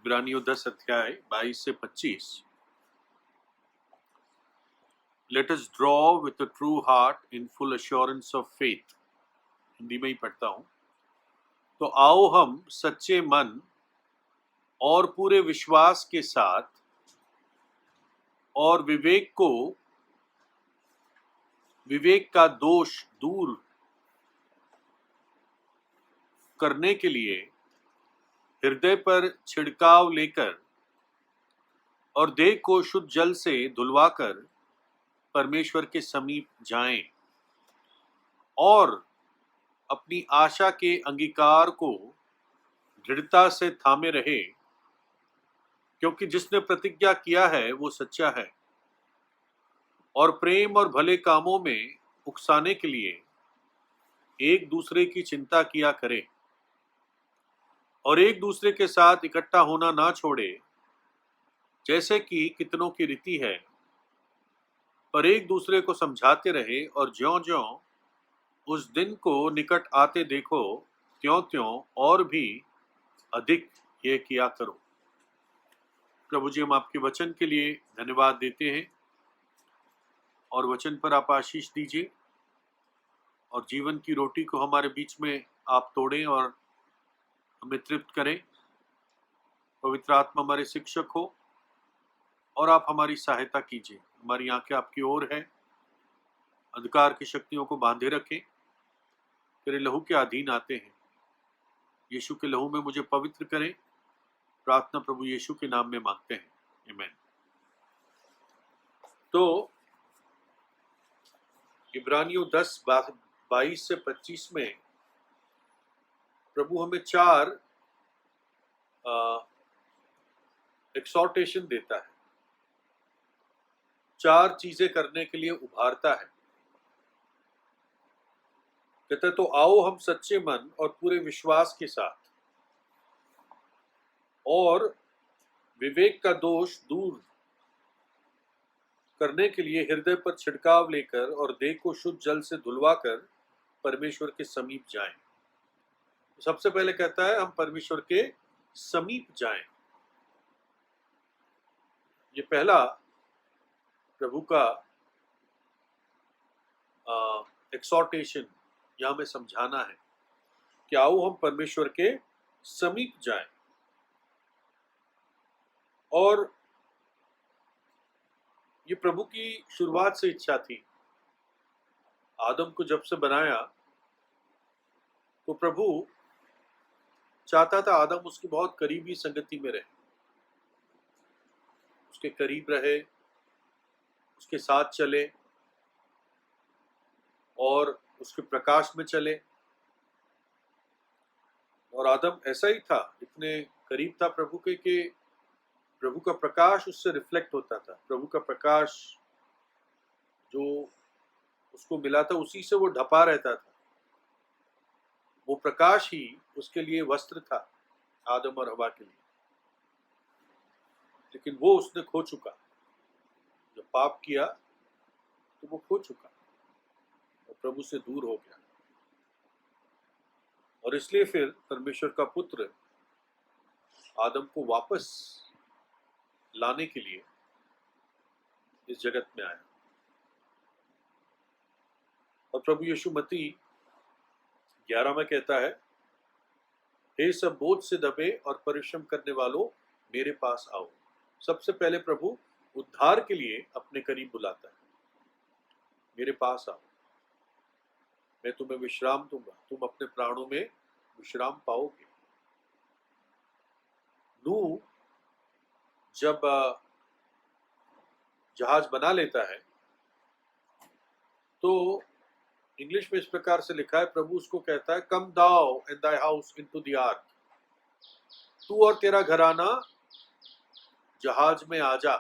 इब्रानियों 10 अध्याय 22 से 25। Let us draw with a true heart in full assurance of faith. Hindi में ही पढ़ता हूं। तो आओ हम सच्चे मन और पूरे विश्वास के साथ और विवेक का दोष दूर करने के लिए हृदय पर छिड़काव लेकर और देह को शुद्ध जल से धुलवाकर परमेश्वर के समीप जाएं और अपनी आशा के अंगीकार को दृढ़ता से थामे रहे, क्योंकि जिसने प्रतिज्ञा किया है वो सच्चा है। और प्रेम और भले कामों में उकसाने के लिए एक दूसरे की चिंता किया करे और एक दूसरे के साथ इकट्ठा होना ना छोड़े, जैसे कि कितनों की रीति है, पर एक दूसरे को समझाते रहे और ज्यों-ज्यों उस दिन को निकट आते देखो त्यों-त्यों और भी अधिक ये किया करो। प्रभु जी, हम आपके वचन के लिए धन्यवाद देते हैं और वचन पर आप आशीष दीजिए और जीवन की रोटी को हमारे बीच में आप तोड़ें और हमें तृप्त करें। पवित्र आत्मा हमारे शिक्षक हो और आप हमारी सहायता कीजिए। हमारी आंखें आपकी ओर है, अंधकार की शक्तियों को बांधे रखें, तेरे लहू के अधीन आते हैं। यीशु के लहू में मुझे पवित्र करें। प्रार्थना प्रभु यीशु के नाम में मांगते हैं, आमीन। तो इब्रानियों 10 22 से 25 में प्रभु हमें 4 एक्सॉर्टेशन देता है, 4 चीजें करने के लिए उभारता है। कहता है तो आओ हम सच्चे मन और पूरे विश्वास के साथ और विवेक का दोष दूर करने के लिए हृदय पर छिड़काव लेकर और देह को शुद्ध जल से धुलवाकर परमेश्वर के समीप जाएं। सबसे पहले कहता है हम परमेश्वर के समीप जाएं। ये पहला प्रभु का एक्सॉर्टेशन यहां में समझाना है कि आओ हम परमेश्वर के समीप जाएं। और ये प्रभु की शुरुआत से इच्छा थी। आदम को जब से बनाया तो प्रभु चाहता था आदम उसकी बहुत करीबी संगति में रहे, उसके करीब रहे, उसके साथ चले और उसके प्रकाश में चले। और आदम ऐसा ही था, इतने करीब था प्रभु के कि प्रभु का प्रकाश उससे रिफ्लेक्ट होता था। प्रभु का प्रकाश जो उसको मिला था उसी से वो ढपा रहता था। वो प्रकाश ही उसके लिए वस्त्र था, आदम और हवा के लिए। लेकिन वो उसने खो चुका। जब पाप किया तो वो खो चुका और प्रभु से दूर हो गया। और इसलिए फिर परमेश्वर का पुत्र आदम को वापस लाने के लिए इस जगत में आया। और प्रभु यीशु मत्ती 11 में कहता है, हे सब बोझ से दबे और परिश्रम करने वालों मेरे पास आओ। सबसे पहले प्रभु उद्धार के लिए अपने करीब बुलाता है, मेरे पास आओ, मैं तुम्हें विश्राम दूंगा, तुम अपने प्राणों में विश्राम पाओगे। नूह जब जहाज बना लेता है तो इंग्लिश में इस प्रकार से लिखा है, प्रभु उसको कहता है, come thou and thy house into the ark. तू और तेरा घराना जहाज में आ जा।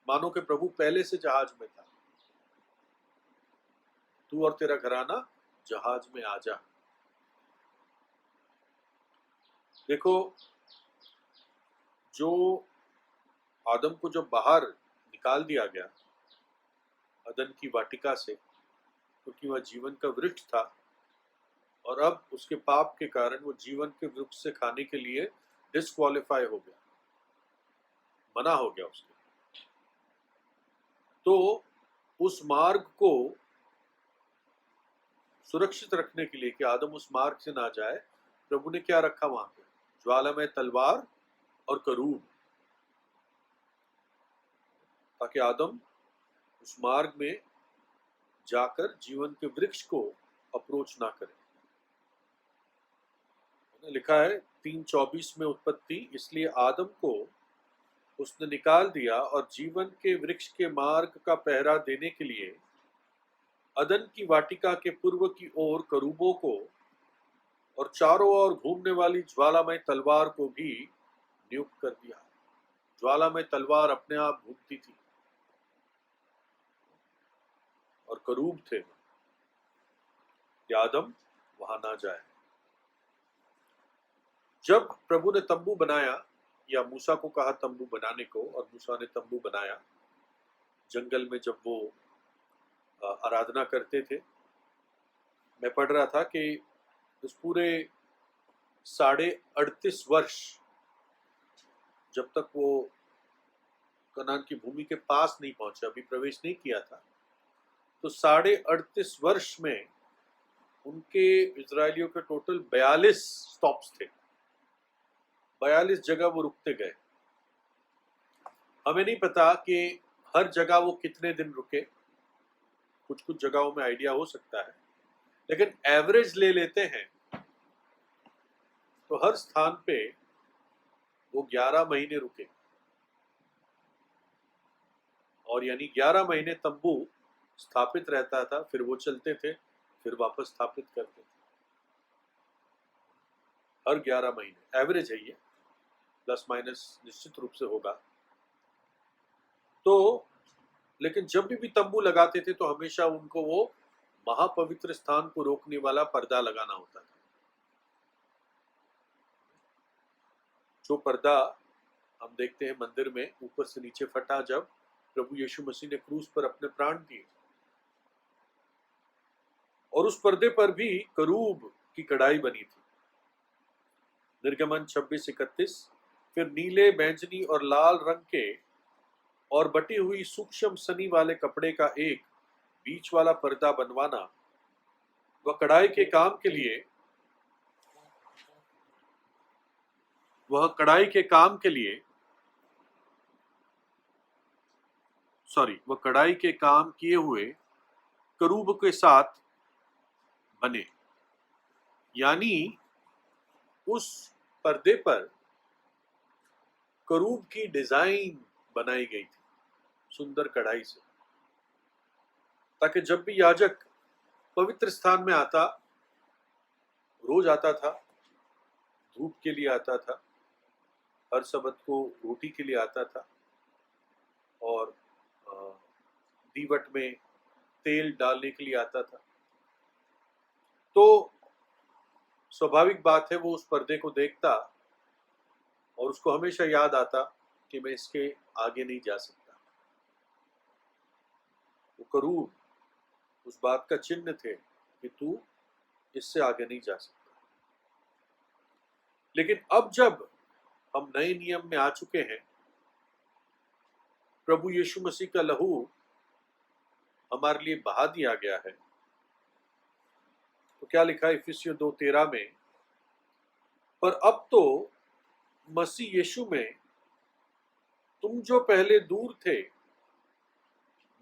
मानो कि प्रभु पहले से जहाज में था। तू और तेरा घराना जहाज में आ जा। देखो, जो आदम को जब बाहर निकाल दिया गया अदन की वाटिका से, क्योंकि वह जीवन का वृक्ष था और अब उसके पाप के कारण वो जीवन के वृक्ष से खाने के लिए डिस्क्वालीफाई हो गया। मना हो गया उसके। तो उस मार्ग को सुरक्षित रखने के लिए कि आदम उस मार्ग से ना जाए, प्रभु ने क्या रखा वहां पे? ज्वालामय तलवार और करूब, ताकि आदम उस मार्ग में जाकर जीवन के वृक्ष को अप्रोच ना करे। लिखा है 3:24 में उत्पत्ति, इसलिए आदम को उसने निकाल दिया और जीवन के वृक्ष के मार्ग का पहरा देने के लिए अदन की वाटिका के पूर्व की ओर करूबों को और चारों ओर घूमने वाली ज्वालामय तलवार को भी नियुक्त कर दिया। ज्वालामय तलवार अपने आप घूमती थी और करूब थे कि आदम वहां ना जाए। जब प्रभु ने तंबू बनाया, या मूसा को कहा तंबू बनाने को, और मूसा ने तंबू बनाया जंगल में जब वो आराधना करते थे। मैं पढ़ रहा था कि उस पूरे 38.5 वर्ष, जब तक वो कनान की भूमि के पास नहीं पहुंचे, अभी प्रवेश नहीं किया था, तो 38.5 वर्ष में उनके इजरायलियों के टोटल 42 स्टॉप्स थे। 42 जगह वो रुकते गए। हमें नहीं पता कि हर जगह वो कितने दिन रुके, कुछ कुछ जगहों में आइडिया हो सकता है, लेकिन एवरेज ले लेते हैं तो हर स्थान पे वो 11 महीने रुके। और यानी 11 महीने तंबू स्थापित रहता था, फिर वो चलते थे, फिर वापस स्थापित करते थे। हर 11 महीने एवरेज है ये, प्लस माइनस निश्चित रूप से होगा। तो लेकिन जब भी तंबू लगाते थे तो हमेशा उनको वो महापवित्र स्थान को रोकने वाला पर्दा लगाना होता था। जो पर्दा हम देखते हैं मंदिर में ऊपर से नीचे फटा जब प्रभु यीशु मसीह ने क्रूस पर अपने प्राण दिए, और उस पर्दे पर भी करूब की कढ़ाई बनी थी। निर्गमन 26:31। फिर नीले, बैंगनी और लाल रंग के और बटी हुई सूक्ष्म सनी वाले कपड़े का एक बीच वाला पर्दा बनवाना, वह कढ़ाई के काम के लिए वह कढ़ाई के काम किए हुए करूब के साथ बने। यानी उस पर्दे पर करूब की डिजाइन बनाई गई थी सुंदर कढ़ाई से, ताकि जब भी याजक पवित्र स्थान में आता, रोज आता था, धूप के लिए आता था, हर सबत को रोटी के लिए आता था, और दीवट में तेल डालने के लिए आता था, तो स्वाभाविक बात है वो उस पर्दे को देखता और उसको हमेशा याद आता कि मैं इसके आगे नहीं जा सकता। वो करूब उस बात का चिन्ह थे कि तू इससे आगे नहीं जा सकता। लेकिन अब जब हम नए नियम में आ चुके हैं, प्रभु यीशु मसीह का लहू हमारे लिए बहा दिया गया है, तो क्या लिखा है इफिसियों 2:13 में? पर अब तो मसीह यीशु में तुम जो पहले दूर थे,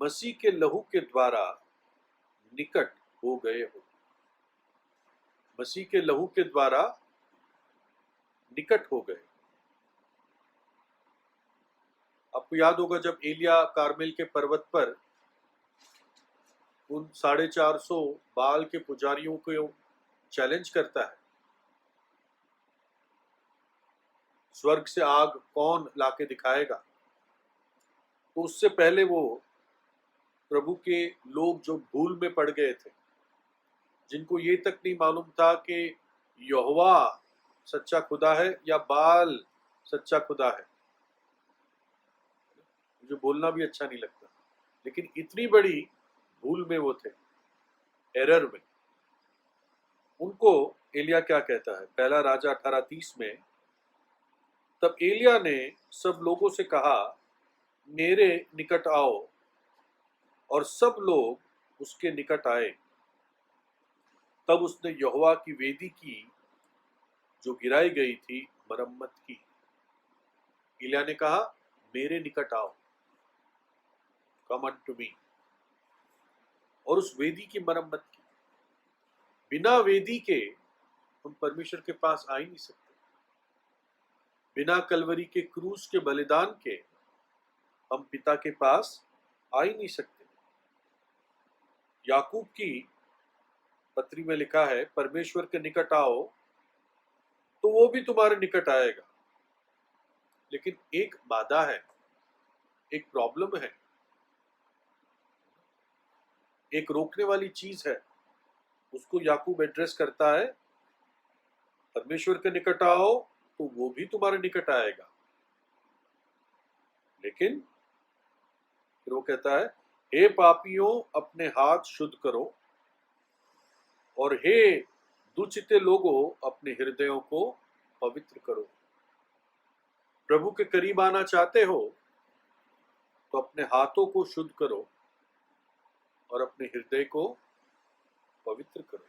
मसीह के लहू के द्वारा निकट हो गए हो। मसीह के लहू के द्वारा निकट हो गए। आपको याद होगा जब एलिया कारमेल के पर्वत पर उन 450 बाल के पुजारियों को चैलेंज करता है, स्वर्ग से आग कौन लाके दिखाएगा, तो उससे पहले वो प्रभु के लोग जो भूल में पड़ गए थे, जिनको ये तक नहीं मालूम था कि यहोवा सच्चा खुदा है या बाल सच्चा खुदा है, मुझे बोलना भी अच्छा नहीं लगता, लेकिन इतनी बड़ी भूल में वो थे, एरर में। उनको एलिया क्या कहता है? पहला राजा 18:30 में, तब एलिया ने सब लोगों से कहा, मेरे निकट आओ। और सब लोग उसके निकट आए। तब उसने यहोवा की वेदी की जो गिराई गई थी मरम्मत की। एलिया ने कहा, मेरे निकट आओ, कम अनटू मी, और उस वेदी की मरम्मत की। बिना वेदी के हम परमेश्वर के पास आ ही नहीं सकते। बिना कलवरी के क्रूस के बलिदान के हम पिता के पास आ ही नहीं सकते। याकूब की पत्री में लिखा है, परमेश्वर के निकट आओ तो वो भी तुम्हारे निकट आएगा। लेकिन एक बाधा है, एक प्रॉब्लम है, एक रोकने वाली चीज है। उसको याकूब एड्रेस करता है, परमेश्वर के निकट आओ तो वो भी तुम्हारे निकट आएगा। लेकिन फिर वो कहता है, हे पापियों, अपने हाथ शुद्ध करो, और हे दुचिते लोगों, अपने हृदयों को पवित्र करो। प्रभु के करीब आना चाहते हो तो अपने हाथों को शुद्ध करो और अपने हृदय को पवित्र करो।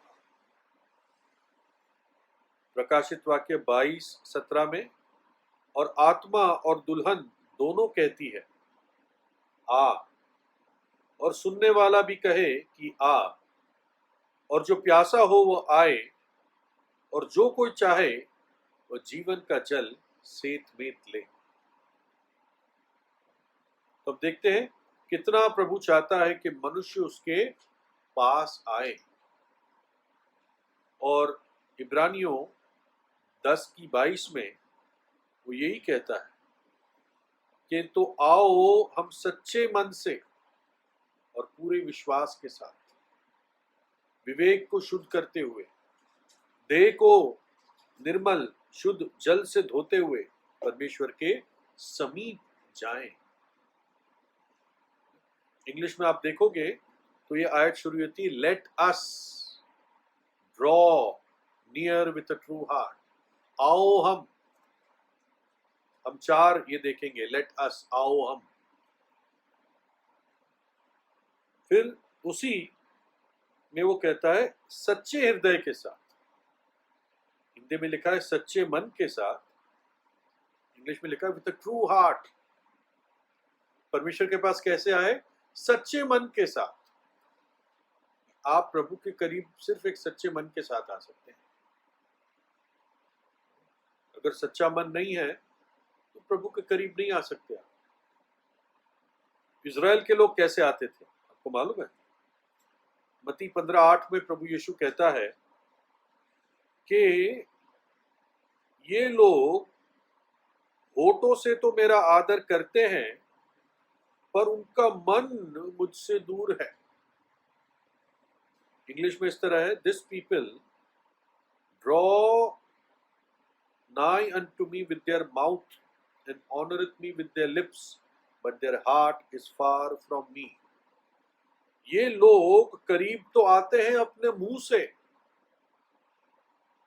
प्रकाशित वाक्य 22:17 में, और आत्मा और दुल्हन दोनों कहती है, आ। और सुनने वाला भी कहे कि आ। और जो प्यासा हो वो आए, और जो कोई चाहे वह जीवन का जल सेत मेत ले। तो अब देखते हैं कितना प्रभु चाहता है कि मनुष्य उसके पास आए। और इब्रानियों 10:22 में वो यही कहता है कि तो आओ हम सच्चे मन से और पूरे विश्वास के साथ, विवेक को शुद्ध करते हुए, देह को निर्मल शुद्ध जल से धोते हुए परमेश्वर के समीप जाएं। इंग्लिश में आप देखोगे तो ये आयत शुरू होती है, let us draw near with a true heart. आओ हम चार ये देखेंगे, लेट अस, आओ हम। फिर उसी में वो कहता है सच्चे हृदय के साथ। हिंदी में लिखा है सच्चे मन के साथ, इंग्लिश में लिखा है विथ अ ट्रू हार्ट। परमेश्वर के पास कैसे आए? सच्चे मन के साथ। आप प्रभु के करीब सिर्फ एक सच्चे मन के साथ आ सकते हैं। अगर सच्चा मन नहीं है तो प्रभु के करीब नहीं आ सकते आप। इज़राइल के लोग कैसे आते थे आपको मालूम है? मत्ती 15:8 में प्रभु यीशु कहता है कि ये लोग होठों से तो मेरा आदर करते हैं पर उनका मन मुझसे दूर है। इंग्लिश में इस तरह है, this people draw nigh unto me with their mouth and honoreth me with their lips, but their heart is far from me. ये लोग करीब तो आते हैं अपने मुंह से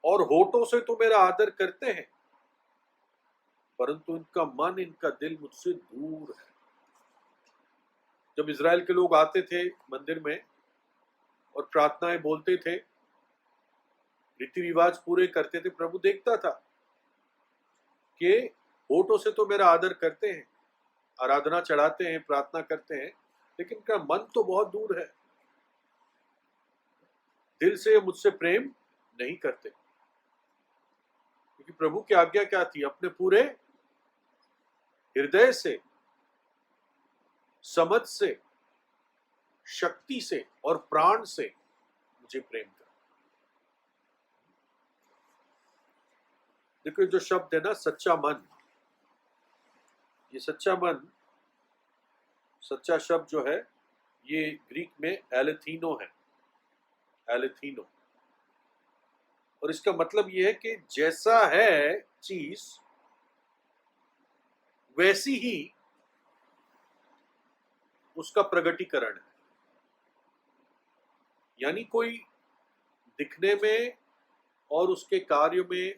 और होठों से तो मेरा आदर करते हैं, परंतु इनका मन, इनका दिल मुझसे दूर है। जब इज़राइल के लोग आते थे मंदिर में और प्रार्थनाएं बोलते थे, रीति रिवाज पूरे करते थे, प्रभु देखता था कि होठों से तो मेरा आदर करते हैं, आराधना चढ़ाते हैं, प्रार्थना करते हैं, लेकिन इनका मन तो बहुत दूर है। दिल से मुझसे प्रेम नहीं करते। क्योंकि प्रभु की आज्ञा क्या थी? अपने पूरे हृदय से, समझ से, शक्ति से और प्राण से मुझे प्रेम कर। देखो जो शब्द है ना, सच्चा मन, ये सच्चा मन, सच्चा शब्द जो है ये ग्रीक में एलेथीनो है, एलेथीनो। और इसका मतलब ये है कि जैसा है चीज वैसी ही उसका प्रगटीकरण है। यानी कोई दिखने में और उसके कार्य में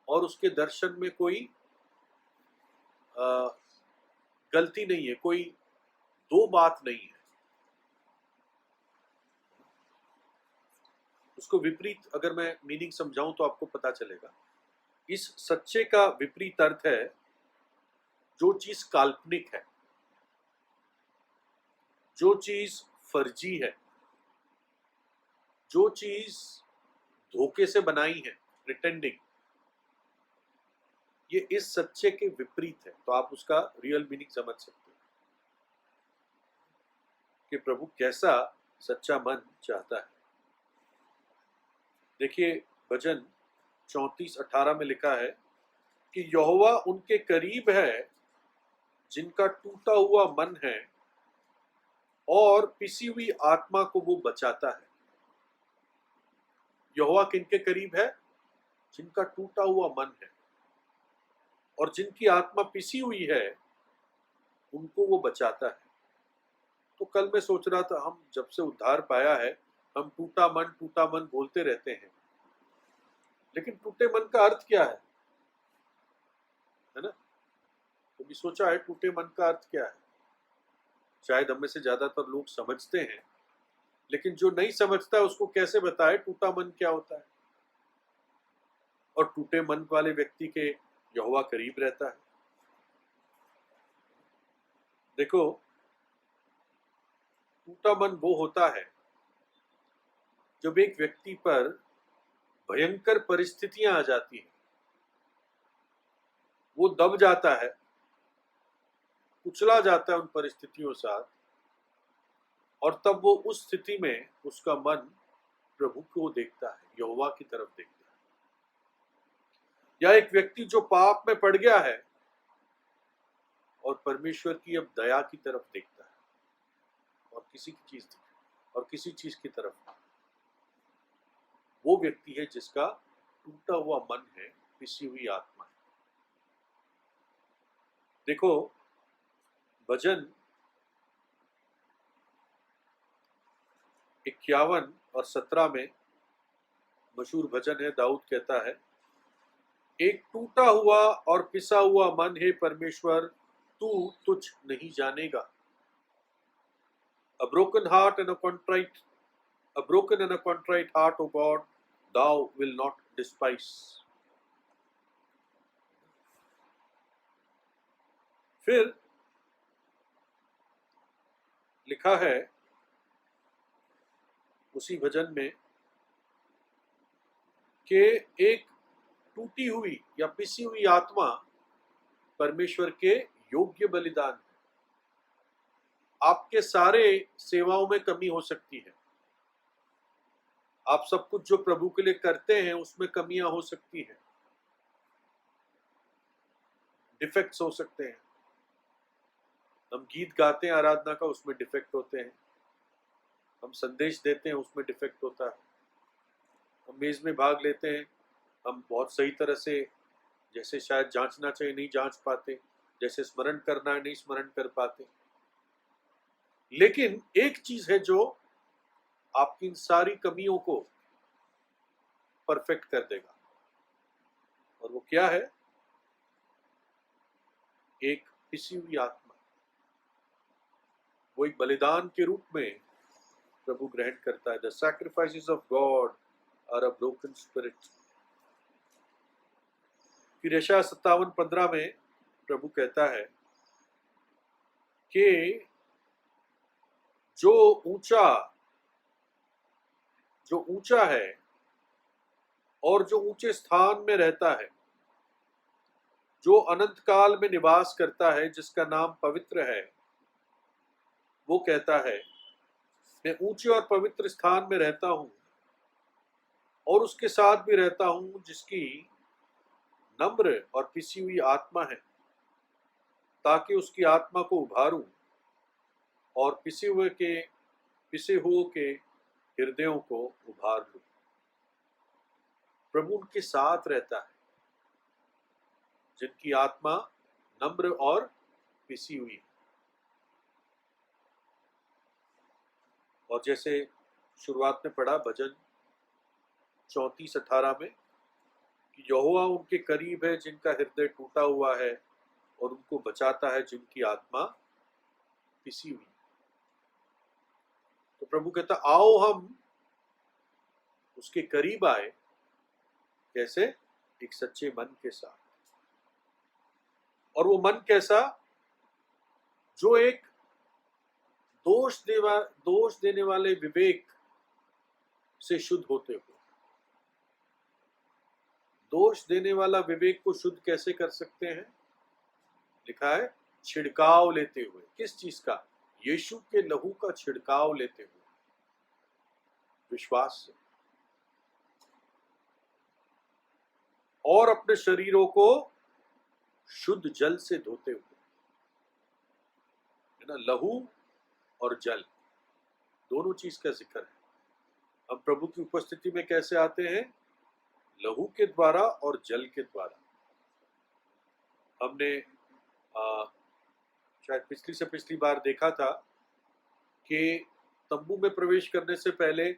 और उसके दर्शन में कोई गलती नहीं है, कोई दो बात नहीं है। उसको विपरीत अगर मैं मीनिंग समझाऊं तो आपको पता चलेगा। इस सच्चे का विपरीत अर्थ है जो चीज काल्पनिक है, जो चीज फर्जी है, जो चीज धोखे से बनाई है, प्रिटेंडिंग, ये इस सच्चे के विपरीत है। तो आप उसका रियल मीनिंग समझ सकते हो कि प्रभु कैसा सच्चा मन चाहता है। देखिए भजन 34:18 में लिखा है कि यहोवा उनके करीब है जिनका टूटा हुआ मन है और पिसी हुई आत्मा को वो बचाता है। यहोवा किनके करीब है? जिनका टूटा हुआ मन है और जिनकी आत्मा पिसी हुई है, उनको वो बचाता है। तो कल मैं सोच रहा था, हम जब से उद्धार पाया है हम टूटा मन बोलते रहते हैं, लेकिन टूटे मन का अर्थ क्या है ना? कभी सोचा है टूटे मन का अर्थ क्या है? शायद हमें से ज्यादातर लोग समझते हैं, लेकिन जो नहीं समझता है उसको कैसे बताए टूटा मन क्या होता है? और टूटे मन वाले व्यक्ति के यहोवा करीब रहता है। देखो, टूटा मन वो होता है जब एक व्यक्ति पर भयंकर परिस्थितियां आ जाती हैं, वो दब जाता है, कुचला जाता है उन परिस्थितियों के साथ, और तब वो उस स्थिति में उसका मन प्रभु को देखता है, यहोवा की तरफ देखता है। या एक व्यक्ति जो पाप में पड़ गया है और परमेश्वर की अब दया की तरफ देखता है और किसी चीज की तरफ नहीं। वो व्यक्ति है जिसका टूटा हुआ मन है, पिसी हुई आत्मा है। देखो भजन 51 और 17 में मशहूर भजन है, दाऊद कहता है, एक टूटा हुआ और पिसा हुआ मन है परमेश्वर, तू तुझ नहीं जानेगा। A broken heart and a contrite heart, O God, thou will not despise. फिर लिखा है उसी भजन में कि एक टूटी हुई या पिसी हुई आत्मा परमेश्वर के योग्य बलिदान है। आपके सारे सेवाओं में कमी हो सकती है, आप सब कुछ जो प्रभु के लिए करते हैं उसमें कमियां हो सकती हैं, डिफेक्ट्स हो सकते हैं। हम गीत गाते हैं आराधना का, उसमें डिफेक्ट होते हैं। हम संदेश देते हैं, उसमें डिफेक्ट होता है। हम मेज में भाग लेते हैं, हम बहुत सही तरह से जैसे शायद जांचना चाहिए नहीं जांच पाते, जैसे स्मरण करना है नहीं स्मरण कर पाते। लेकिन एक चीज है जो आपकी इन सारी कमियों को परफेक्ट कर देगा, और वो क्या है? एक पिसी हुई आत्मा। वो एक बलिदान के रूप में प्रभु ग्रहण करता है। The sacrifices of God are a broken spirit. फिर यशायाह 57:15 में प्रभु कहता है कि जो ऊंचा है और जो ऊंचे स्थान में रहता है, जो अनंत काल में निवास करता है, जिसका नाम पवित्र है, वो कहता है, मैं ऊंचे और पवित्र स्थान में रहता हूं और उसके साथ भी रहता हूं जिसकी नम्र और पिसी हुई आत्मा है, ताकि उसकी आत्मा को उभारूं और पिसे हुए के हृदयों को उभार लूं। प्रभु उनके साथ रहता है जिनकी आत्मा नम्र और पिसी हुई है। और जैसे शुरुआत में पढ़ा भजन 34:18 में, कि यहोवा उनके करीब है जिनका हृदय टूटा हुआ है और उनको बचाता है जिनकी आत्मा पिसी हुई। तो प्रभु कहता आओ हम उसके करीब आए, कैसे? एक सच्चे मन के साथ। और वो मन कैसा? जो एक दोष देने वाले विवेक से शुद्ध होते हुए। दोष देने वाला विवेक को शुद्ध कैसे कर सकते हैं? लिखा है छिड़काव लेते हुए। किस चीज का? यीशु के लहू का छिड़काव लेते हुए, विश्वास से। और अपने शरीरों को शुद्ध जल से धोते हुए, है ना? लहू और जल दोनों चीज का जिक्र है। हम प्रभु की उपस्थिति में कैसे आते हैं? लहू के द्वारा और जल के द्वारा। हमने शायद पिछली से पिछली बार देखा था कि तंबू में प्रवेश करने से पहले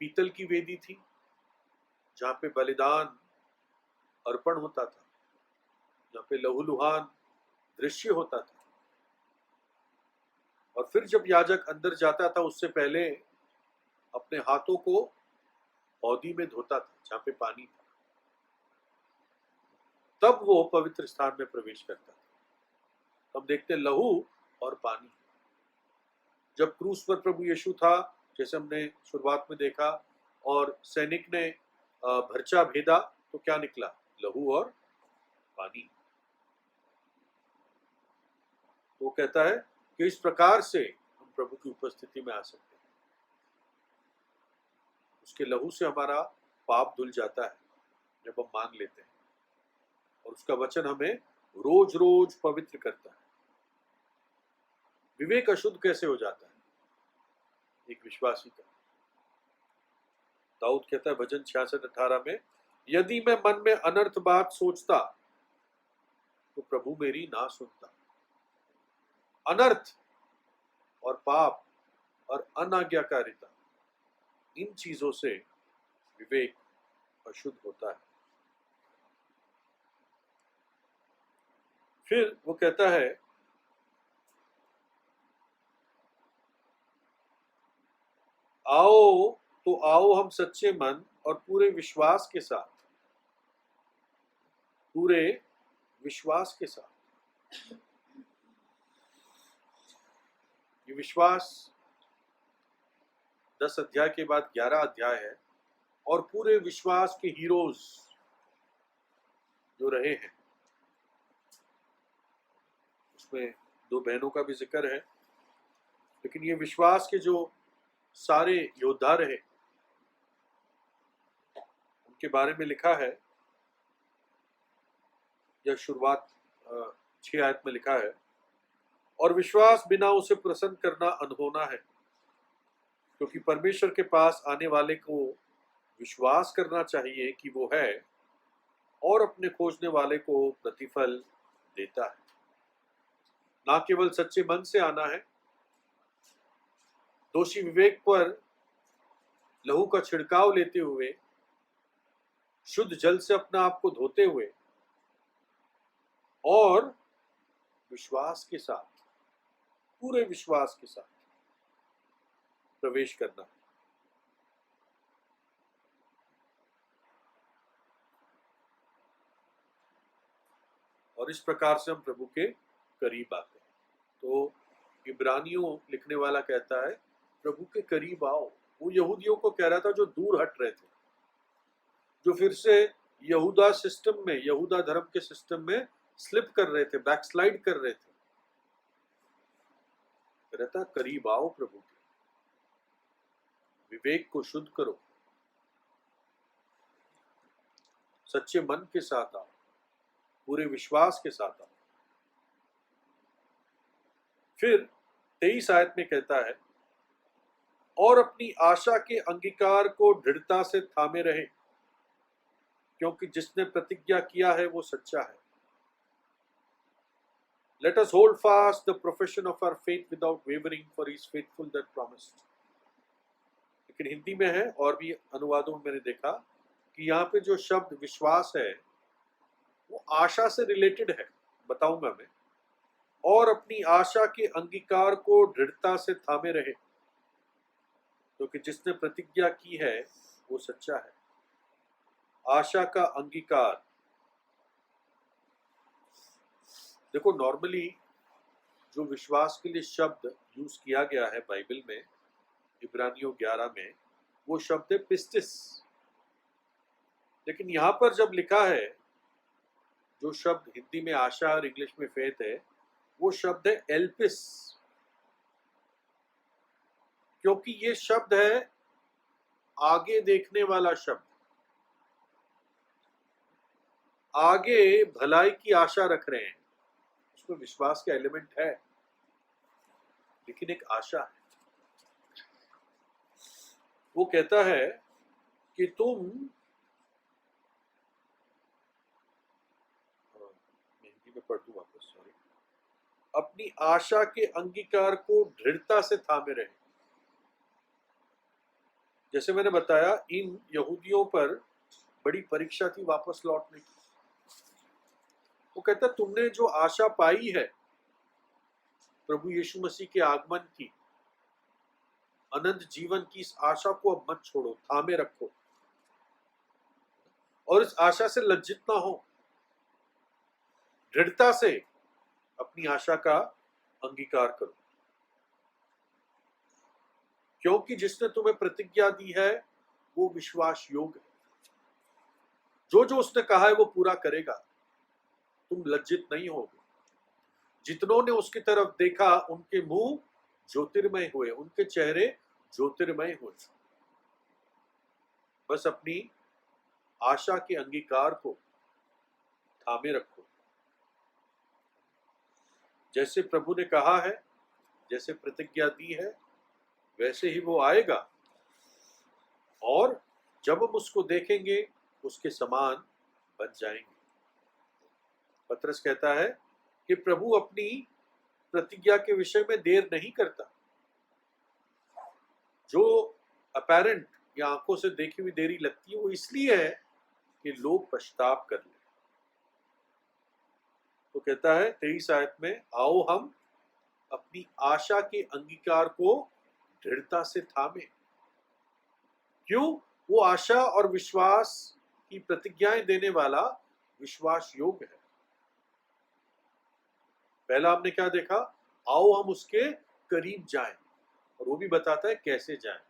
पीतल की वेदी थी जहां पे बलिदान अर्पण होता था, जहां पे लहूलुहान दृश्य होता था। और फिर जब याजक अंदर जाता था उससे पहले अपने हाथों को हौदी में धोता था जहां पे पानी था, तब वो पवित्र स्थान में प्रवेश करता था। हम देखते लहू और पानी। जब क्रूस पर प्रभु यीशु था, जैसे हमने शुरुआत में देखा, और सैनिक ने भर्चा भेदा तो क्या निकला? लहू और पानी। तो वो कहता है कि इस प्रकार से हम प्रभु की उपस्थिति में आ सकते हैं। उसके लहू से हमारा पाप धुल जाता है जब हम मान लेते हैं, और उसका वचन हमें रोज रोज पवित्र करता है। विवेक अशुद्ध कैसे हो जाता है? एक विश्वासी का। दाऊद कहता है भजन 66:18 में, यदि मैं मन में अनर्थ बात सोचता तो प्रभु मेरी ना सुनता। अनर्थ और पाप और अनाज्ञाकारिता, इन चीजों से विवेक अशुद्ध होता है। फिर वो कहता है आओ तो आओ हम सच्चे मन और पूरे विश्वास के साथ, पूरे विश्वास के साथ। ये विश्वास 10 अध्याय के बाद 11 अध्याय है, और पूरे विश्वास के हीरोज जो रहे हैं उसमें 2 बहनों का भी जिक्र है, लेकिन ये विश्वास के जो सारे योद्धा रहे उनके बारे में लिखा है। यह शुरुआत 6 आयत में लिखा है, और विश्वास बिना उसे प्रसन्न करना अनहोना है, क्योंकि परमेश्वर के पास आने वाले को विश्वास करना चाहिए कि वो है, और अपने खोजने वाले को प्रतिफल देता है। ना केवल सच्चे मन से आना है, दोषी विवेक पर लहू का छिड़काव लेते हुए, शुद्ध जल से अपना आप को धोते हुए, और विश्वास के साथ, पूरे विश्वास के साथ प्रवेश करना। और इस प्रकार से हम प्रभु के करीब आते हैं। तो इब्रानियों लिखने वाला कहता है प्रभु के करीब आओ। वो यहूदियों को कह रहा था जो दूर हट रहे थे, जो फिर से यहूदा सिस्टम में, यहूदा धर्म के सिस्टम में स्लिप कर रहे थे, बैकस्लाइड कर रहे थे। कहता करीब आओ प्रभु के, विवेक को शुद्ध करो, सच्चे मन के साथ आओ, पूरे विश्वास के साथ आओ। फिर 23 आयत में कहता है और अपनी आशा के अंगीकार को दृढ़ता से थामे रहे, क्योंकि जिसने प्रतिज्ञा किया है वो सच्चा है। Let us hold fast the profession of our faith without wavering, for he is faithful that promised. लेकिन हिंदी में है, और भी अनुवादों में मैंने देखा कि यहाँ पे जो शब्द विश्वास है वो आशा से रिलेटेड है, बताऊंगा मैं। और अपनी आशा के अंगीकार को दृढ़ता से थामे रहे, क्योंकि जिसने प्रतिज्ञा की है वो सच्चा है। आशा का अंगीकार, देखो नॉर्मली जो विश्वास के लिए शब्द यूज किया गया है बाइबल में, इब्रानियों 11 में, वो शब्द है पिस्टिस। लेकिन यहां पर जब लिखा है, जो शब्द हिंदी में आशा और इंग्लिश में फेथ है, वो शब्द है एल्पिस। क्योंकि ये शब्द है आगे देखने वाला शब्द, आगे भलाई की आशा रख रहे हैं। उसमें विश्वास का एलिमेंट है, लेकिन एक आशा है। वो कहता है कि तुम, हिंदी में पढ़ दूं वापस, सॉरी, अपनी आशा के अंगीकार को दृढ़ता से थामे रहे। जैसे मैंने बताया, इन यहूदियों पर बड़ी परीक्षा थी वापस लौटने की। वो कहता तुमने जो आशा पाई है प्रभु यीशु मसीह के आगमन की, अनंत जीवन की, इस आशा को अब मत छोड़ो, थामे रखो और इस आशा से लज्जित ना हो। दृढ़ता से अपनी आशा का अंगीकार करो, क्योंकि जिसने तुम्हें प्रतिज्ञा दी है वो विश्वास योग्य है। जो जो उसने कहा है वो पूरा करेगा, तुम लज्जित नहीं होगे। जितनों ने उसकी तरफ देखा उनके मुंह ज्योतिर्मय हुए, उनके चेहरे ज्योतिर्मय हुए। बस अपनी आशा के अंगीकार को थामे रखो। जैसे प्रभु ने कहा है, जैसे प्रतिज्ञा दी है, वैसे ही वो आएगा, और जब हम उसको देखेंगे उसके समान बन जाएंगे। पतरस कहता है कि प्रभु अपनी प्रतिज्ञा के विषय में देर नहीं करता। जो अपेरेंट या आंखों से देखी हुई देरी लगती है, वो इसलिए है कि लोग पछताव कर ले। तो कहता है 23 आयत में, आओ हम अपनी आशा के अंगीकार को दृढ़ता से थामे। क्यों? वो आशा और विश्वास की प्रतिज्ञाएं देने वाला विश्वास योग्य है। पहला हमने क्या देखा? आओ हम उसके करीब जाएं, और वो भी बताता है कैसे जाएं।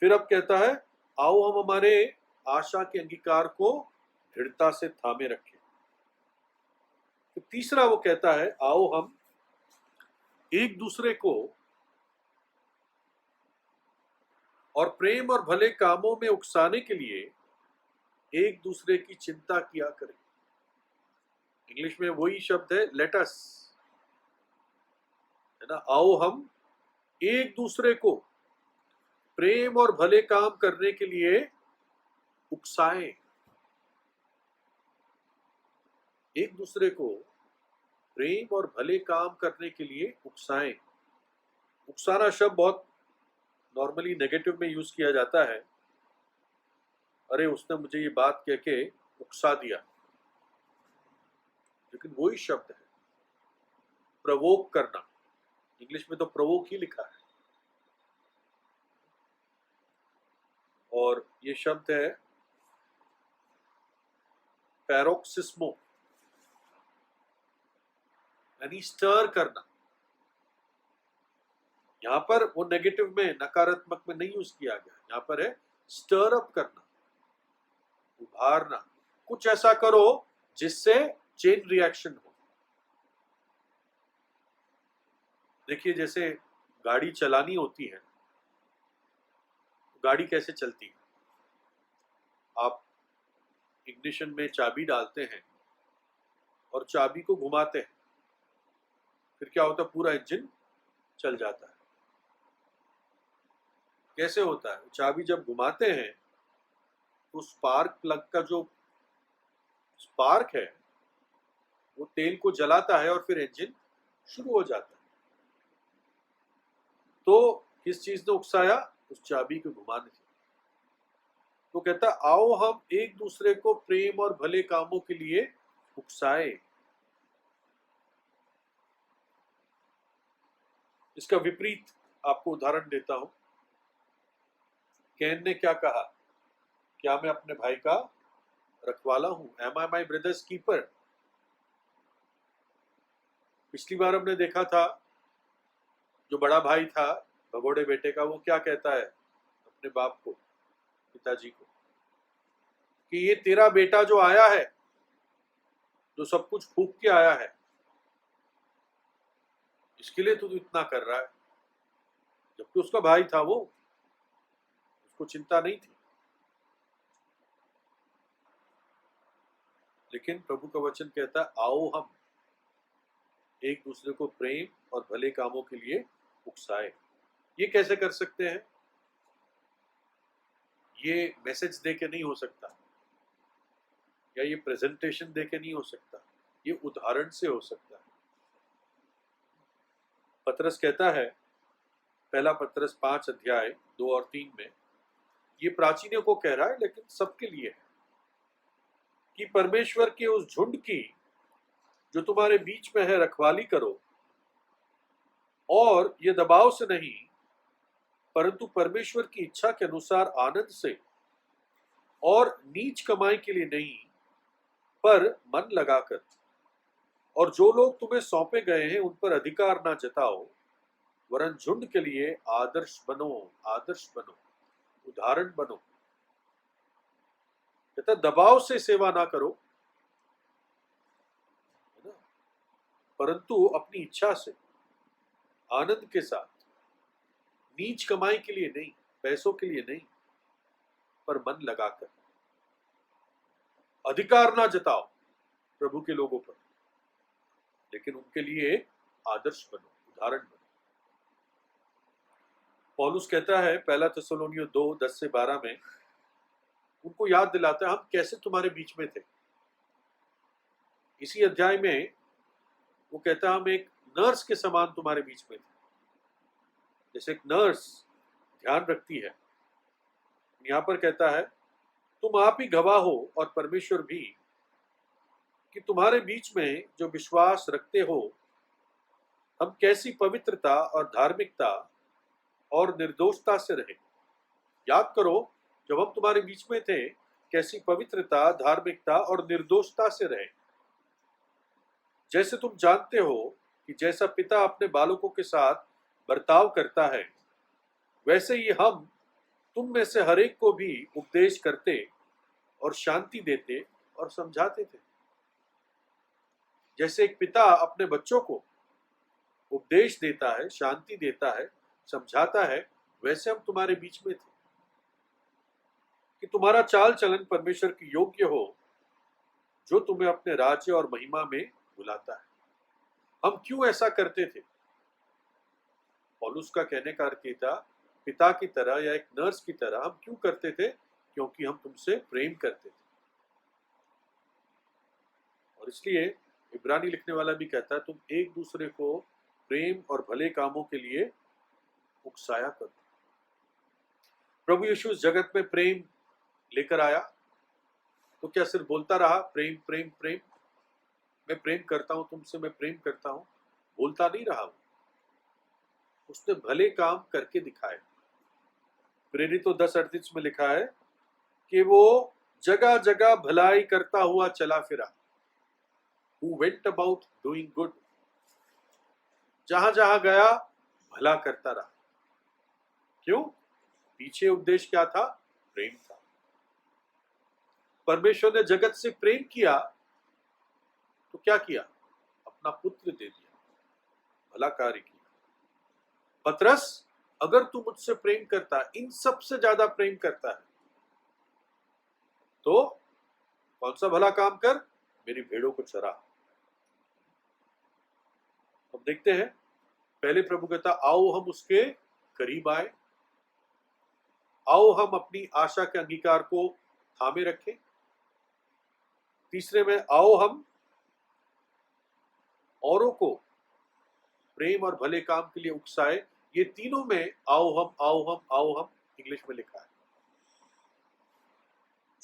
फिर अब कहता है आओ हम हमारे आशा के अंगीकार को दृढ़ता से थामे रखें। तो तीसरा वो कहता है आओ हम एक दूसरे को और प्रेम और भले कामों में उकसाने के लिए एक दूसरे की चिंता किया करें। इंग्लिश में वही शब्द है लेट अस, है ना। आओ हम एक दूसरे को प्रेम और भले काम करने के लिए उकसाएं। एक दूसरे को प्रेम और भले काम करने के लिए उकसाएं। उकसाना शब्द बहुत नॉर्मली नेगेटिव में यूज किया जाता है। अरे उसने मुझे ये बात कह के उकसा दिया, लेकिन वही शब्द है प्रवोक करना। इंग्लिश में तो प्रवोक ही लिखा है, और ये शब्द है पैरोक्सिस्मो, यानी स्टर करना। यहां पर वो नेगेटिव में, नकारात्मक में नहीं यूज किया गया, यहां पर है स्टर अप करना, उभारना। कुछ ऐसा करो जिससे चेन रिएक्शन हो। देखिए, जैसे गाड़ी चलानी होती है, गाड़ी कैसे चलती है? आप इग्निशन में चाबी डालते हैं और चाबी को घुमाते हैं, फिर क्या होता है? पूरा इंजन चल जाता है। कैसे होता है? चाबी जब घुमाते हैं तो स्पार्क प्लग का जो स्पार्क है वो तेल को जलाता है और फिर इंजन शुरू हो जाता है। तो किस चीज ने उकसाया? उस चाबी को घुमाने से। तो कहता आओ हम एक दूसरे को प्रेम और भले कामों के लिए उकसाए। इसका विपरीत आपको उदाहरण देता हूं। कैन ने क्या कहा, क्या मैं अपने भाई का रखवाला हूं? एम आई माई ब्रदर्स कीपर? पिछली बार हमने देखा था जो बड़ा भाई था भगोड़े बेटे का, वो क्या कहता है अपने बाप को, पिताजी को, कि ये तेरा बेटा जो आया है, जो सब कुछ फूंक के आया है, इसके लिए तू इतना कर रहा है। जबकि उसका भाई था वो, उसको चिंता नहीं थी। लेकिन प्रभु का वचन कहता है आओ हम एक दूसरे को प्रेम और भले कामों के लिए उकसाए। ये कैसे कर सकते हैं? ये मैसेज दे के नहीं हो सकता, या ये प्रेजेंटेशन दे के नहीं हो सकता, ये उदाहरण से हो सकता है। पतरस कहता है, पहला पतरस 5 अध्याय 2 और 3 में, ये प्राचीनों को कह रहा है लेकिन सबके लिए है, कि परमेश्वर के उस झुंड की जो तुम्हारे बीच में है रखवाली करो, और ये दबाव से नहीं परंतु परमेश्वर की इच्छा के अनुसार आनंद से, और नीच कमाई के लिए नहीं पर मन लगाकर। और जो लोग तुम्हें सौंपे गए हैं उन पर अधिकार ना जताओ, वरन झुंड के लिए आदर्श बनो, आदर्श बनो, उदाहरण बनो। कहता दबाव से सेवा ना करो, है ना, परंतु अपनी इच्छा से, आनंद के साथ, नीच कमाई के लिए नहीं, पैसों के लिए नहीं, पर मन लगाकर। अधिकार ना जताओ प्रभु के लोगों पर, लेकिन उनके लिए आदर्श बनो, उदाहरण बनो। पौलुस कहता है पहला थिस्सलुनीय 2:10-12 में, उनको याद दिलाता है हम कैसे तुम्हारे बीच में थे। इसी अध्याय में वो कहता है हम एक नर्स के समान तुम्हारे बीच में थे। जैसे एक नर्स ध्यान रखती है, यहां पर कहता है तुम आप ही गवाह हो और परमेश्वर भी, कि तुम्हारे बीच में जो विश्वास रखते हो हम कैसी पवित्रता और धार्मिकता और निर्दोषता से रहे। याद करो जब हम तुम्हारे बीच में थे कैसी पवित्रता, धार्मिकता और निर्दोषता से रहे। जैसे तुम जानते हो कि जैसा पिता अपने बालकों के साथ बर्ताव करता है, वैसे ही हम तुम में से हरेक को भी उपदेश करते और शांति देते और समझाते थे। जैसे एक पिता अपने बच्चों को उपदेश देता है, शांति देता है, समझाता है, वैसे हम तुम्हारे बीच में थे, कि तुम्हारा चाल चलन परमेश्वर की योग्य हो, जो तुम्हें अपने राज्य और महिमा में बुलाता है। हम क्यों ऐसा करते थे? पौलुस का कहने का अर्थ था पिता की तरह या एक नर्स की तरह हम क्यों करते थे? क्योंकि हम तुमसे प्रेम करते थे। और इसलिए इब्रानी लिखने वाला भी कहता है तुम एक दूसरे को प्रेम और भले कामों के लिए उकसाया करो। प्रभु यीशु इस जगत में प्रेम लेकर आया, तो क्या सिर्फ बोलता रहा प्रेम प्रेम प्रेम, मैं प्रेम करता हूं तुमसे, मैं प्रेम करता हूं? बोलता नहीं रहा वो, उसने भले काम करके दिखाए। प्रेरितों 10:38 में लिखा है कि वो जगह जगह भलाई करता हुआ चला फिरा, who went about doing good, जहां जहां गया भला करता रहा। क्यों? पीछे उद्देश्य क्या था? प्रेम था। परमेश्वर ने जगत से प्रेम किया तो क्या किया? अपना पुत्र दे दिया, भला कार्य किया। पतरस, अगर तू मुझसे प्रेम करता, इन सबसे ज्यादा प्रेम करता है, तो कौन सा भला काम कर? मेरी भेड़ों को चरा। अब देखते हैं, पहले प्रभु कहता आओ हम उसके करीब आए, आओ हम अपनी आशा के अंगीकार को थामे रखें। तीसरे में आओ हम औरों को प्रेम और भले काम के लिए उकसाए। ये तीनों में आओ हम, आओ हम, आओ हम इंग्लिश में लिखा है।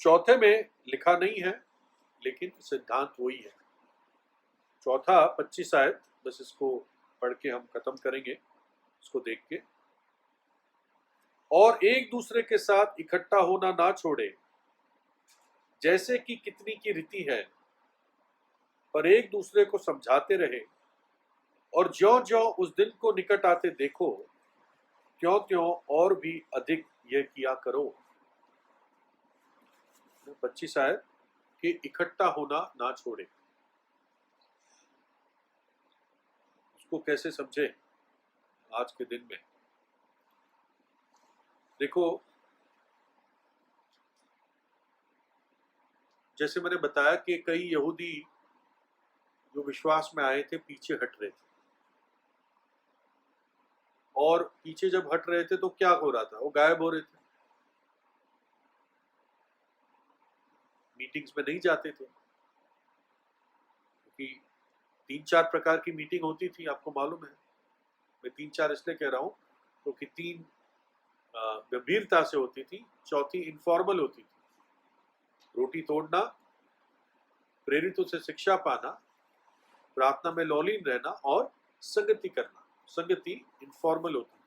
चौथे में लिखा नहीं है, लेकिन सिद्धांत वही है। चौथा 25 आयत, बस इसको पढ़ के हम खत्म करेंगे, इसको देख के। और एक दूसरे के साथ इकट्ठा होना ना छोड़े, जैसे कि कितनी की रीति है, पर एक दूसरे को समझाते रहे, और ज्यों-ज्यों उस दिन को निकट आते देखो, त्यों-त्यों और भी अधिक यह किया करो। 25 आयत कि इकट्ठा होना ना छोड़े, उसको कैसे समझे आज के दिन में। देखो, जैसे मैंने बताया कि कई यहूदी जो विश्वास में आए थे पीछे हट रहे थे, और पीछे जब हट रहे थे तो क्या हो रहा था, वो गायब हो रहे थे, मीटिंग्स में नहीं जाते थे, क्योंकि 3-4 प्रकार की मीटिंग होती थी, आपको मालूम है। मैं 3-4 इसलिए कह रहा हूँ क्योंकि 3 गंभीरता से होती थी, चौथी इनफॉर्मल होती थी, रोटी तोड़ना, प्रेरितों से शिक्षा पाना, प्रार्थना में लौलीन रहना और संगति करना। संगति इनफॉर्मल होती।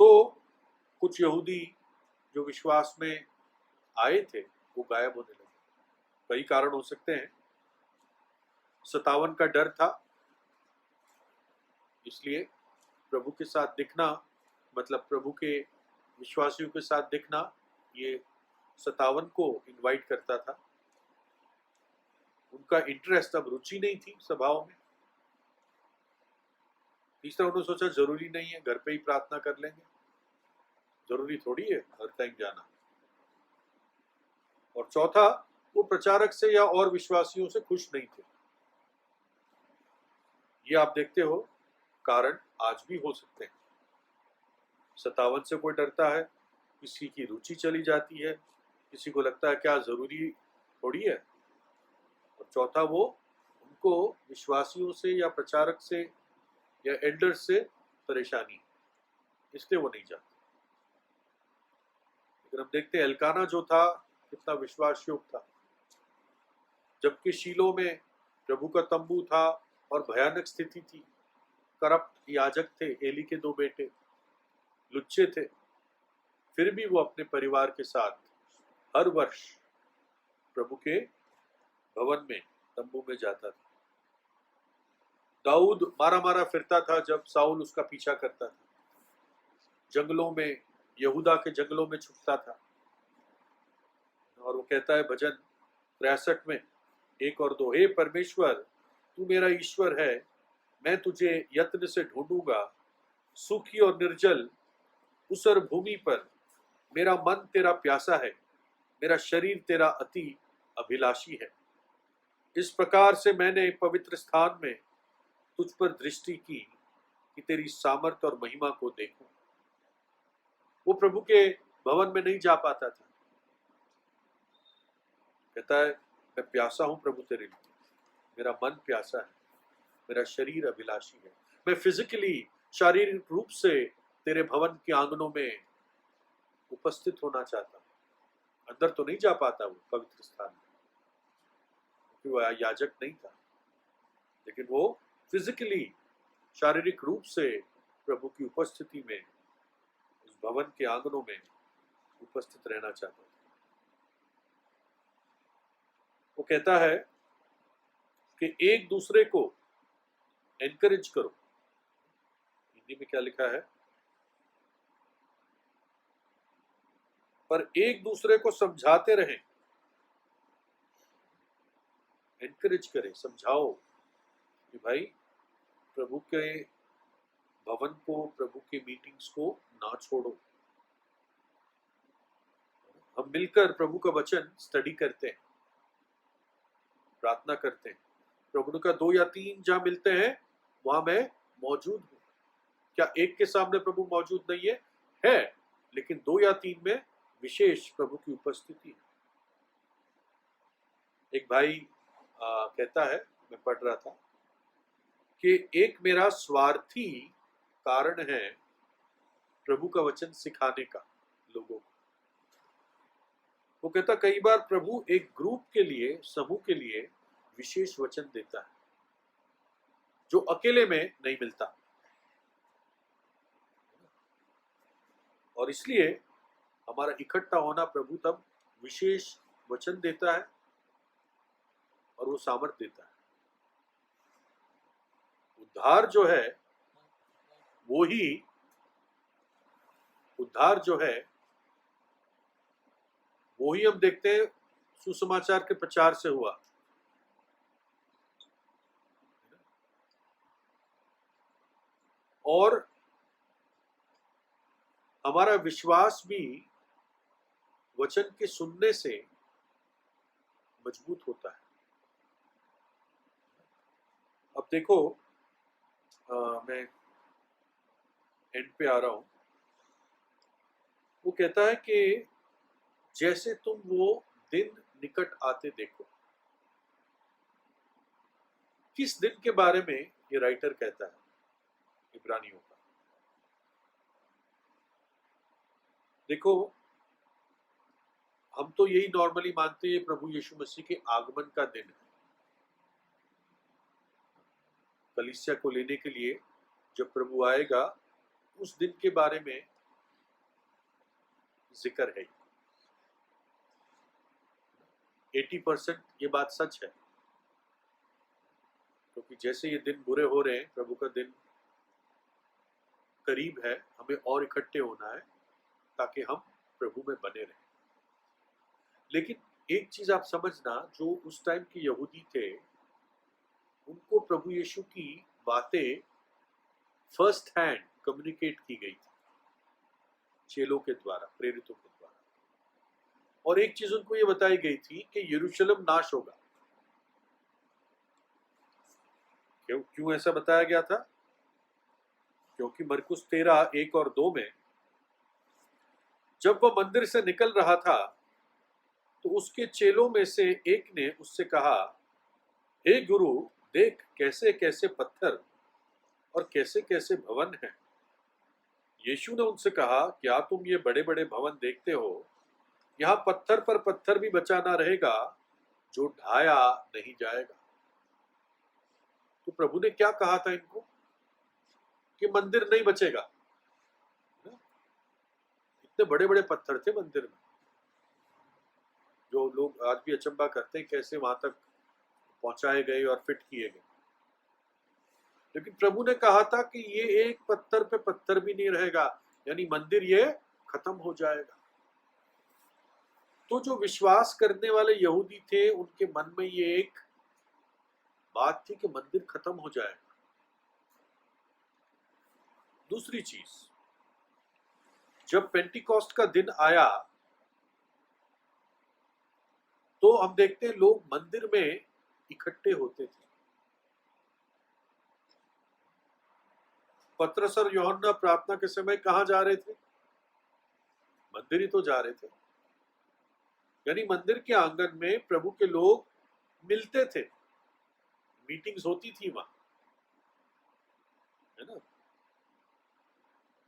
तो कुछ यहूदी जो विश्वास में आए थे वो गायब होने लगे। कई कारण हो सकते हैं। 57 का डर था, इसलिए प्रभु के साथ दिखना, मतलब प्रभु के विश्वासियों के साथ दिखना, ये 57 को इनवाइट करता था। उनका इंटरेस्ट, अब रुचि नहीं थी सभाओं में। तीसरा, उन्होंने सोचा जरूरी नहीं है, घर पे ही प्रार्थना कर लेंगे, जरूरी थोड़ी है हर टाइम जाना। और चौथा, वो प्रचारक से या और विश्वासियों से खुश नहीं थे। ये आप देखते हो, कारण आज भी हो सकते हैं। 57 से कोई डरता है, किसी की रुचि चली जाती है, किसी को लगता है क्या जरूरी थोड़ी है। और चौथा, वो उनको विश्वासियों से या प्रचारक से या एल्डर्स से परेशानी, इसलिए वो नहीं जाते। लेकिन हम देखते हैं एल्काना जो था कितना विश्वास योग्य था, जबकि शीलो में प्रभु का तंबू था और भयानक स्थिति थी। करप्ट याजक थे, एली के 2 बेटे लुच्चे थे, फिर भी वो अपने परिवार के साथ हर वर्ष प्रभु के भवन में, तंबू में जाता था। दाऊद मारा मारा फिरता था जब साउल उसका पीछा करता था, जंगलों में, यहूदा के जंगलों में छुपता था। और वो कहता है भजन 63 में 1 और 2, हे परमेश्वर, तू मेरा ईश्वर है, मैं तुझे यत्न से ढूंढूंगा, सूखी और निर्जल ऊसर भूमि पर मेरा मन तेरा प्यासा है, मेरा शरीर तेरा अति अभिलाषी है। इस प्रकार से मैंने पवित्र स्थान में तुझ पर दृष्टि की कि तेरी सामर्थ और महिमा को देखूं। वो प्रभु के भवन में नहीं जा पाता था। कहता है मैं प्यासा हूं प्रभु तेरे लिए, मेरा मन प्यासा है, मेरा शरीर अभिलाषी है। मैं फिजिकली, शारीरिक रूप से तेरे भवन के आंगनों में उपस्थित होना चाहता हूं। अंदर तो नहीं जा पाता वो पवित्र स्थान में, क्योंकि वो याजक नहीं था, लेकिन वो फिजिकली, शारीरिक रूप से प्रभु की उपस्थिति में, उस भवन के आंगनों में उपस्थित रहना चाहता था। वो कहता है कि एक दूसरे को एनकरेज करो। हिंदी में क्या लिखा है, पर एक दूसरे को समझाते रहें। एनकरेज करें, समझाओ कि भाई प्रभु के भवन को, प्रभु के मीटिंग्स को ना छोड़ो। हम मिलकर प्रभु का वचन स्टडी करते हैं, प्रार्थना करते हैं। प्रभु का 2 या 3 जहां मिलते हैं वहां मैं मौजूद हूं। क्या एक के सामने प्रभु मौजूद नहीं है? है, लेकिन 2 या 3 में विशेष प्रभु की उपस्थिति है। एक भाई कहता है, मैं पढ़ रहा था कि एक मेरा स्वार्थी कारण है प्रभु का वचन सिखाने का, लोगों को। वो कहता कई बार प्रभु एक ग्रुप के लिए, समूह के लिए विशेष वचन देता है जो अकेले में नहीं मिलता, और इसलिए हमारा इकट्ठा होना प्रभु तब विशेष वचन देता है और वो सामर्थ्य देता है। उद्धार जो है वो ही हम देखते हैं सुसमाचार के प्रचार से हुआ। और हमारा विश्वास भी वचन के सुनने से मजबूत होता है। अब देखो, मैं एंड पे आ रहा हूं। वो कहता है कि जैसे तुम वो दिन निकट आते देखो। किस दिन के बारे में ये राइटर कहता है? इब्रानियों का। देखो, हम तो यही नॉर्मली मानते हैं प्रभु यीशु मसीह के आगमन का दिन है, कलीसिया को लेने के लिए जब प्रभु आएगा उस दिन के बारे में जिक्र है। 80% ये बात सच है, क्योंकि जैसे ये दिन बुरे हो रहे हैं, प्रभु का दिन करीब है, हमें और इकट्ठे होना है ताकि हम प्रभु में बने रहें। लेकिन एक चीज आप समझना, जो उस टाइम के यहूदी थे उनको प्रभु यीशु की बातें फर्स्ट हैंड कम्युनिकेट की गई थी चेलों के द्वारा, प्रेरितों के द्वारा। और एक चीज उनको ये बताई गई थी कि यरूशलेम नाश होगा। क्यों ऐसा बताया गया था? क्योंकि मरकुस 13:1 और 2 में जब वह मंदिर से निकल रहा था तो उसके चेलों में से एक ने उससे कहा, हे गुरु, देख कैसे कैसे पत्थर और कैसे कैसे भवन हैं। यीशु ने उनसे कहा, क्या तुम ये बड़े बड़े भवन देखते हो? यहाँ पत्थर पर पत्थर भी बचा ना रहेगा जो ढाया नहीं जाएगा। तो प्रभु ने क्या कहा था इनको? कि मंदिर नहीं बचेगा। इतने बड़े बड़े पत्थर थे मंदिर में, जो लोग आज भी अचंभा करते हैं कैसे वहां तक पहुंचाए गए और फिट किए गए। लेकिन प्रभु ने कहा था कि ये एक पत्थर पे पत्थर भी नहीं रहेगा, यानी मंदिर ये खत्म हो जाएगा। तो जो विश्वास करने वाले यहूदी थे उनके मन में ये एक बात थी कि मंदिर खत्म हो जाएगा। दूसरी चीज, जब पेंटिकॉस्ट का दिन आया तो हम देखते हैं लोग मंदिर में इकट्ठे होते थे। पतरस और यूहन्ना प्रार्थना के समय कहां जा रहे थे? मंदिर ही तो जा रहे थे। यानी मंदिर के आंगन में प्रभु के लोग मिलते थे, मीटिंग्स होती थी वहां, है ना।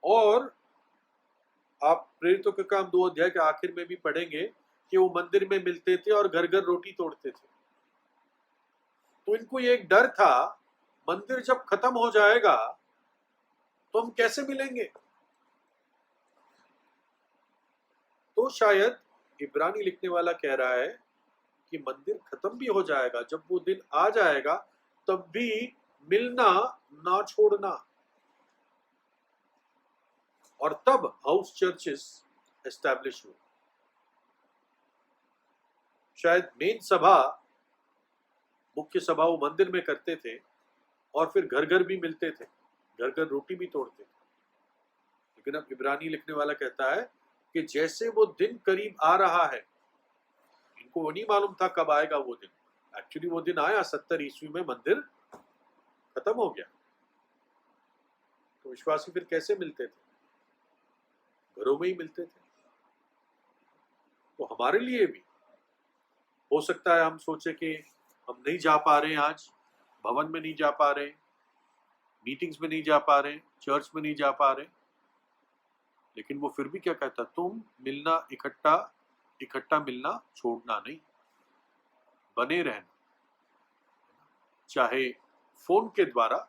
और आप प्रेरितों के काम 2 अध्याय के आखिर में भी पढ़ेंगे कि वो मंदिर में मिलते थे और घर घर रोटी तोड़ते थे। तो इनको ये एक डर था, मंदिर जब खत्म हो जाएगा तो हम कैसे मिलेंगे? तो शायद इब्रानी लिखने वाला कह रहा है कि मंदिर खत्म भी हो जाएगा, जब वो दिन आ जाएगा तब भी मिलना ना छोड़ना। और तब हाउस चर्चेस एस्टैब्लिश हुए। शायद मेन सभा, मुख्य सभा वो मंदिर में करते थे और फिर घर घर भी मिलते थे, घर घर रोटी भी तोड़ते थे। लेकिन अब इब्रानी लिखने वाला कहता है कि जैसे वो दिन करीब आ रहा है, इनको वो नहीं मालूम था कब आएगा वो दिन। एक्चुअली वो दिन आया 70 ईस्वी में, मंदिर खत्म हो गया। तो विश्वासी फिर कैसे मिलते थे? घरों में ही मिलते थे। तो हमारे लिए भी हो सकता है हम सोचे कि हम नहीं जा पा रहे हैं, आज भवन में नहीं जा पा रहे, मीटिंग्स में नहीं जा पा रहे, चर्च में नहीं जा पा रहे, लेकिन वो फिर भी क्या कहता, तुम मिलना इकट्ठा मिलना छोड़ना नहीं, बने रहना, चाहे फोन के द्वारा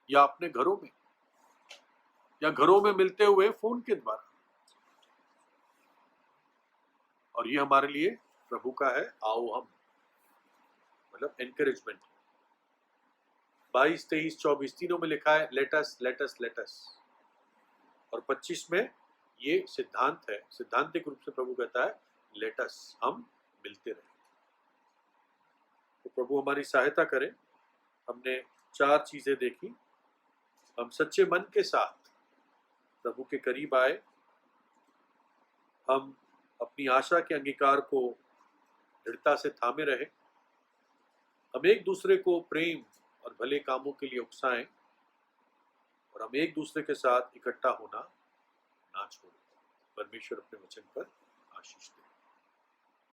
या अपने घरों में, या घरों में मिलते हुए फोन के द्वारा। और ये हमारे लिए प्रभु का है आओ हम, मतलब एनकरेजमेंट। 22, 23, 24 तीनों में लिखा है लेटस लेटस लेटस, और 25 में ये सिद्धांत है, सिद्धांतिक रूप से प्रभु कहता है लेटस, हम मिलते रहे। तो प्रभु हमारी सहायता करें। हमने 4 चीजें देखी। हम सच्चे मन के साथ प्रभु के करीब आए, हम अपनी आशा के अंगीकार को दृढ़ता से थामे रहे, हम एक दूसरे को प्रेम और भले कामों के लिए उकसाएं, और हम एक दूसरे के साथ इकट्ठा होना ना छोड़ें। परमेश्वर अपने वचन पर आशीष दे।